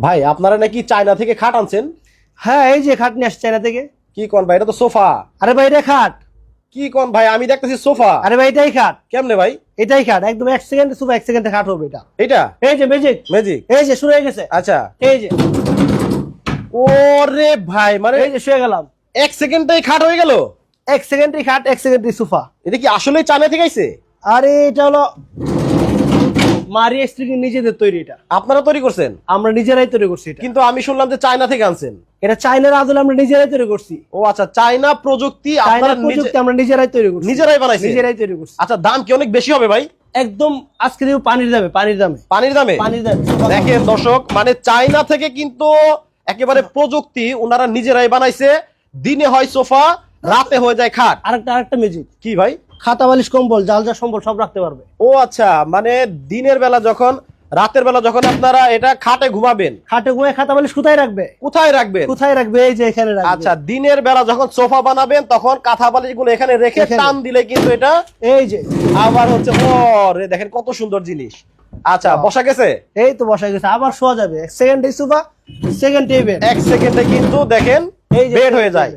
ভাই আপনারা নাকি চায়না থেকে খাট আনছেন? হ্যাঁ, এই যে খাট নিয়ে আসছে চায়না থেকে। কি কোন ভাই, এটা তো সোফা। আরে ভাই এটা খাট। কি কোন ভাই, আমি দেখতেছি সোফা। আরে ভাই এটাই খাট। কেমনে ভাই? এটাই খাট, একদম 1 সেকেন্ডে সুপার 1 সেকেন্ডে খাট হবে এটা। এটা এই যে ম্যাজিক ম্যাজিক। এই যে শুরু হয়ে গেছে। আচ্ছা, এই যে ওরে ভাই, মানে এই যে শুয়ে গেলাম। 1 সেকেন্ডেই খাট হয়ে গেল। 1 সেকেন্ডে খাট, 1 সেকেন্ডে সোফা। এটা কি আসলেই চায়না থেকে আইছে? আরে এটা হলো মারিয়া স্ত্রী নিজেদের তৈরি, এটা আপনারা তৈরি করছেন? আমরা নিজেরাই তৈরি করছি এটা। কিন্তু আমি শুনলাম যে চায়না থেকে আনছেন। এটা চায়নার আদলে আমরা নিজেরাই তৈরি করছি। ও আচ্ছা, চায়না প্রযুক্তি আপনারা চায়নার প্রযুক্তি আমরা নিজেরাই তৈরি করছি। নিজেরাই বানাইছেন? নিজেরাই তৈরি করছি। আচ্ছা, দাম কি অনেক বেশি হবে ভাই? একদম আজকে দিব পানির দামে, পানির দামে, পানির দামে? পানির দামে। দেখেন দর্শক, মানে চায়না থেকে কিন্তু একেবারে প্রযুক্তি ওনারা নিজেরাই বানাইছে। দিনে হয় সোফা, রাতে হয়ে যায় খাট। আরেকটা ম্যাজিক, কি ভাই? খাতা বালিশ কম্বল জাল যা সম্বল সব রাখতে পারবে। ও আচ্ছা, মানে দিনের বেলা যখন, রাতের বেলা যখন আপনারা এটা খাটে ঘুমাবেন, খাটে ঘুমায় খাতা বালিশ কোথায় রাখবে? কোথায় রাখবেন? কোথায় রাখবে? এই যে এখানে রাখবে। আচ্ছা, দিনের বেলা যখন সোফা বানাবেন তখন কাঁথা বালিশ গুলো এখানে রেখে এখানে। টান দিলে কিন্তু এটা এই যে আবার হচ্ছে, ও রে দেখেন কত সুন্দর জিনিস। আচ্ছা, বসা গেছে? এই তো বসা গেছে, আবার শোয়া যাবে। 1 সেকেন্ডে সুবা, সেকেন্ডে বেড। 1 সেকেন্ডে কিন্তু দেখেন এই যে বেড হয়ে যায়।